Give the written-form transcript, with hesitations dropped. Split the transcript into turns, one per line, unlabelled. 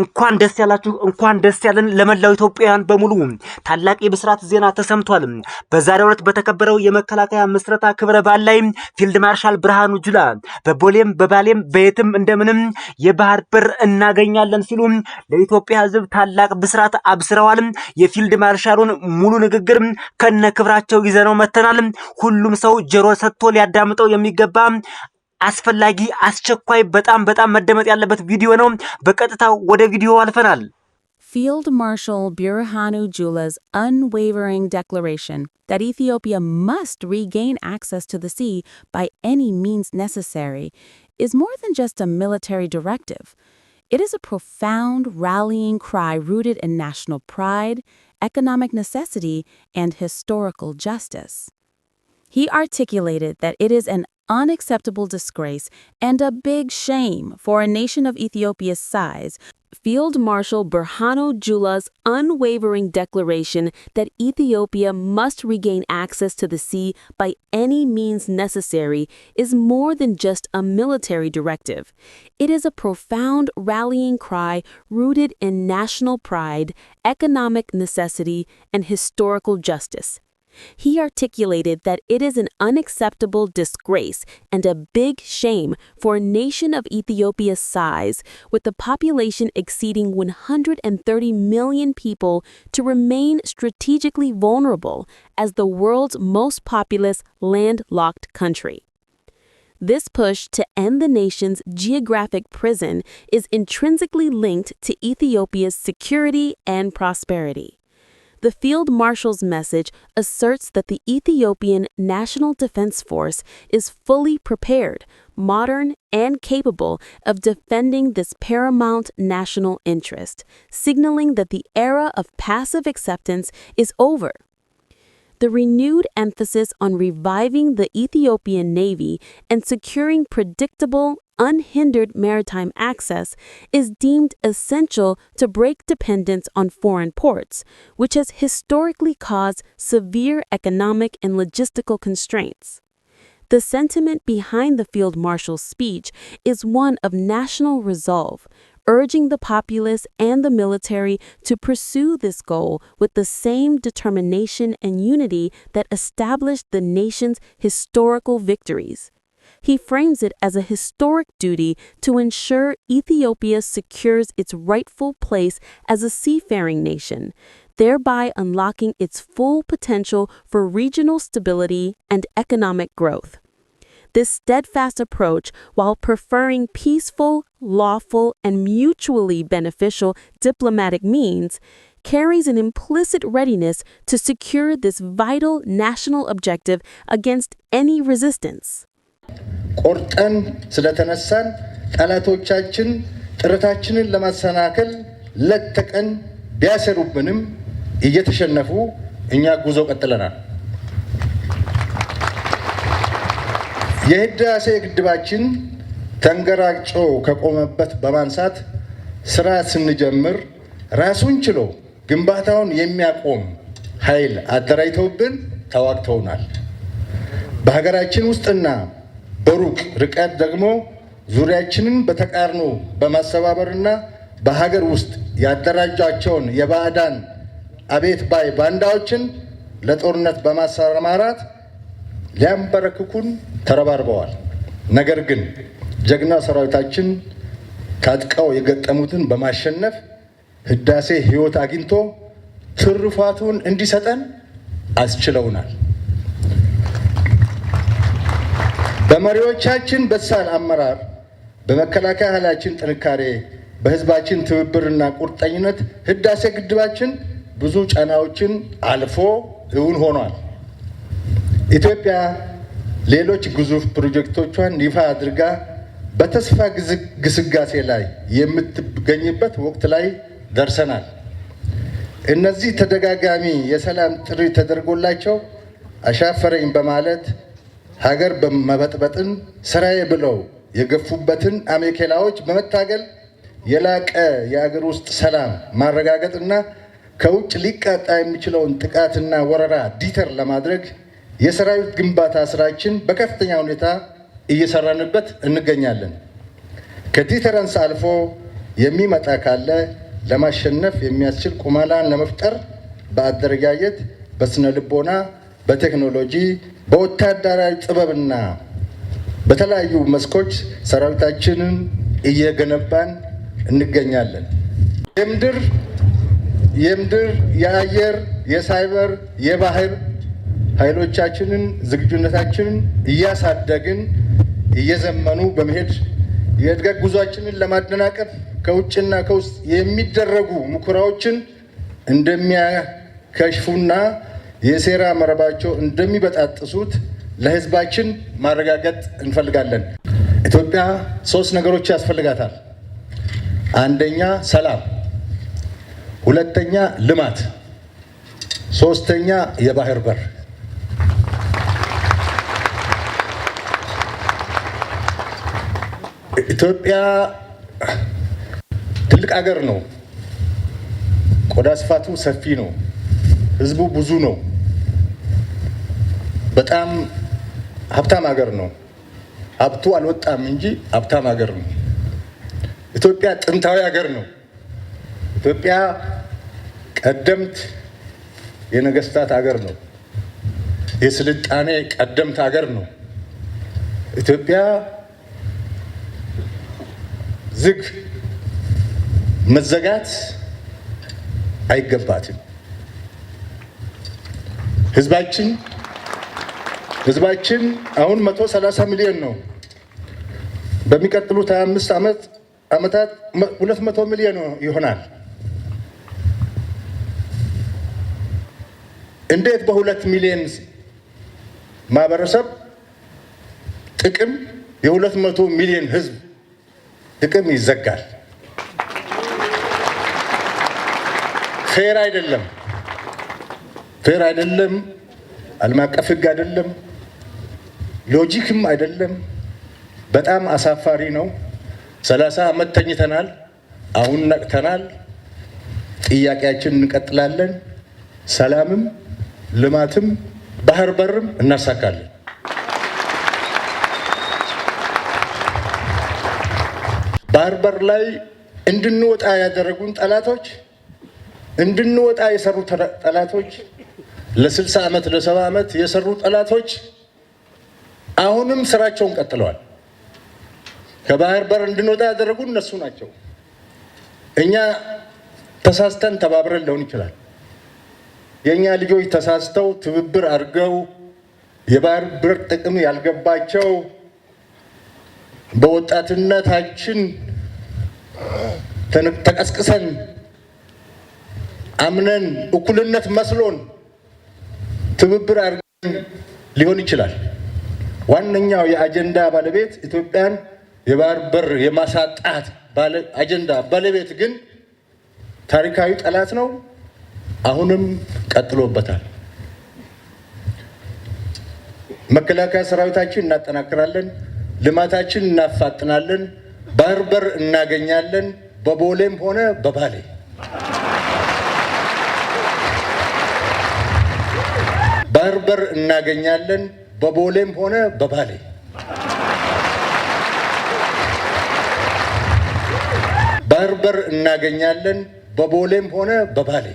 እንኳን ደስ ያላችሁ እንኳን ደስ ያለን ለመላው ኢትዮጵያውያን በሙሉ ታላቅ የብስራት ዜና ተሰምቷል። በዛሬው ዕለት በተከበረው የመከላከያ ምስረታ ክብረ በዓል ላይ ፊልድ ማርሻል ብርሃኑ ጁላ በቦሌም በባሌም በየትም እንደምንም የባህር በር እናገኛለን ሲሉ ለኢትዮጵያ ሕዝብ ታላቅ ብስራት አብስረዋል። የፊልድ ማርሻሉን ሙሉ ንግግር ከነ ክብራቸው ይዘነው መተናል። ሁሉም ሰው ጆሮ ሰጥቶ ሊያዳምጠው የሚገባ አስፈላጊ አስቸኳይ በጣም መደመጥ ያለበት ቪዲዮ ነው። በቀጥታ ወደ ቪዲዮ አልፈናል።
Field Marshal Burhanu Jula's unwavering declaration that Ethiopia must regain access to the sea by any means necessary is more than just a military directive. It is a profound rallying cry rooted in national pride, economic necessity, and historical justice. He articulated that it is an unacceptable disgrace and a big shame for a nation of Ethiopia's size. Field Marshal Burhanu Jula's unwavering declaration that Ethiopia must regain access to the sea by any means necessary is more than just a military directive. It is a profound rallying cry rooted in national pride, economic necessity, and historical justice. He articulated that it is an unacceptable disgrace and a big shame for a nation of Ethiopia's size, with the population exceeding 130 million people, to remain strategically vulnerable as the world's most populous landlocked country. This push to end the nation's geographic prison is intrinsically linked to Ethiopia's security and prosperity. The Field Marshal's message asserts that the Ethiopian National Defense Force is fully prepared, modern, and capable of defending this paramount national interest, signaling that the era of passive acceptance is over. The renewed emphasis on reviving the Ethiopian Navy and securing predictable, unhindered maritime access is deemed essential to break dependence on foreign ports, which has historically caused severe economic and logistical constraints. The sentiment behind the Field Marshal's speech is one of national resolve, urging the populace and the military to pursue this goal with the same determination and unity that established the nation's historical victories. He frames it as a historic duty to ensure Ethiopia secures its rightful place as a seafaring nation, thereby unlocking its full potential for regional stability and economic growth. This steadfast approach, while preferring peaceful, lawful, and mutually beneficial diplomatic means, carries an implicit readiness to secure this vital national objective against any resistance.
ቆርጠን ስለተነሳን ጠላቶቻችን ጥረታችንን ለማሰናከል ለተቀን ቢያሰሩብንም እየተሸነፉ እኛ ጉዞ ቀጥለናል። የህዳሴ ግድባችን ተንገራጮ ከቆመበት በማንሳት ስራ ስንጀምር ራሱን ችሎ ግንባታውን የሚያቆም ኃይል አደራጅተውብን ተዋግተውናል። በሀገራችን ውስጥና በሩቅ ርቀት ደግሞ ዙሪያችንን በተቃርኖ በማሰባበርና በሀገር ውስጥ ያደራጃቸውን የባዕዳን አቤት ባይ ባንዳዎችን ለጦርነት በማሰማራት ሊያንበረክኩን ተረባርበዋል። ነገር ግን ጀግና ሰራዊታችን ታጥቀው የገጠሙትን በማሸነፍ ህዳሴ ህይወት አግኝቶ ትሩፋቱን እንዲሰጠን አስችለውናል። በመሪዎቻችን በሳል አመራር፣ በመከላከያ ኃይላችን ጥንካሬ፣ በህዝባችን ትብብርና ቁርጠኝነት ህዳሴ ግድባችን ብዙ ጫናዎችን አልፎ እውን ሆኗል። ኢትዮጵያ ሌሎች ግዙፍ ፕሮጀክቶቿን ይፋ አድርጋ በተስፋ ግስጋሴ ላይ የምትገኝበት ወቅት ላይ ደርሰናል። እነዚህ ተደጋጋሚ የሰላም ጥሪ ተደርጎላቸው አሻፈረኝ በማለት ሀገር በመበጥበጥን ስራዬ ብለው የገፉበትን አሜኬላዎች በመታገል የላቀ የሀገር ውስጥ ሰላም ማረጋገጥና ከውጭ ሊቃጣ የሚችለውን ጥቃትና ወረራ ዲተር ለማድረግ የሰራዊት ግንባታ ስራችን በከፍተኛ ሁኔታ እየሰራንበት እንገኛለን። ከዲተረንስ አልፎ የሚመጣ ካለ ለማሸነፍ የሚያስችል ቁመናን ለመፍጠር በአደረጃጀት፣ በስነ ልቦና፣ በቴክኖሎጂ፣ በወታደራዊ ጥበብና በተለያዩ መስኮች ሰራዊታችንን እየገነባን እንገኛለን። የምድር፣ የአየር፣ የሳይበር፣ የባህር ኃይሎቻችንን ዝግጁነታችንን እያሳደግን እየዘመኑ በመሄድ የእድገት ጉዟችንን ለማደናቀፍ ከውጭና ከውስጥ የሚደረጉ ሙከራዎችን እንደሚያከሽፉና የሴራ መረባቸው እንደሚበጣጥሱት ለሕዝባችን ማረጋገጥ እንፈልጋለን። ኢትዮጵያ 3 ነገሮች ያስፈልጋታል። አንደኛ ሰላም፣ ሁለተኛ ልማት፣ ሶስተኛ የባህር በር። ኢትዮጵያ ትልቅ ሀገር ነው። ቆዳ ስፋቱ ሰፊ ነው። ህዝቡ ብዙ ነው። በጣም ሀብታም ሀገር ነው። ሀብቱ አልወጣም እንጂ ሀብታም ሀገር ነው። ኢትዮጵያ ጥንታዊ ሀገር ነው። ኢትዮጵያ ቀደምት የነገስታት ሀገር ነው። የስልጣኔ ቀደምት ሀገር ነው። ኢትዮጵያ ዝግ መዘጋት አይገባትም። ህዝባችን አሁን 130 ሚሊዮን ነው። በሚቀጥሉት 25 ዓመታት 200 ሚሊዮን ይሆናል። እንዴት በ2 ሚሊዮን ማህበረሰብ ጥቅም የ200 ሚሊዮን ህዝብ ጥቅም ይዘጋል? ፌር አይደለም። ዓለም አቀፍ ህግ አይደለም፣ ሎጂክም አይደለም። በጣም አሳፋሪ ነው። 30 ዓመት ተኝተናል። አሁን ነቅተናል። ጥያቄያችን እንቀጥላለን። ሰላምም ልማትም ባህር በርም እናሳካለን። ባህር በር ላይ እንድንወጣ ያደረጉን ጠላቶች፣ እንድንወጣ የሰሩ ጠላቶች፣ ለ60 ዓመት ለ70 ዓመት የሰሩ ጠላቶች አሁንም ስራቸውን ቀጥለዋል። ከባህር በር እንድንወጣ ያደረጉ እነሱ ናቸው። እኛ ተሳስተን ተባብረን ሊሆን ይችላል። የእኛ ልጆች ተሳስተው ትብብር አድርገው የባህር በር ጥቅም ያልገባቸው በወጣትነታችን ተቀስቅሰን አምነን እኩልነት መስሎን ትብብር አድርገን ሊሆን ይችላል። ዋነኛው የአጀንዳ ባለቤት ኢትዮጵያን የባህር በር የማሳጣት አጀንዳ ባለቤት ግን ታሪካዊ ጠላት ነው። አሁንም ቀጥሎበታል። መከላከያ ሰራዊታችን እናጠናክራለን፣ ልማታችን እናፋጥናለን፣ ባህር በር እናገኛለን። በቦሌም ሆነ በባሌ ባህር በር እናገኛለን። በቦሌም ሆነ በባሌ ባህር በር እናገኛለን። በቦሌም ሆነ በባሌ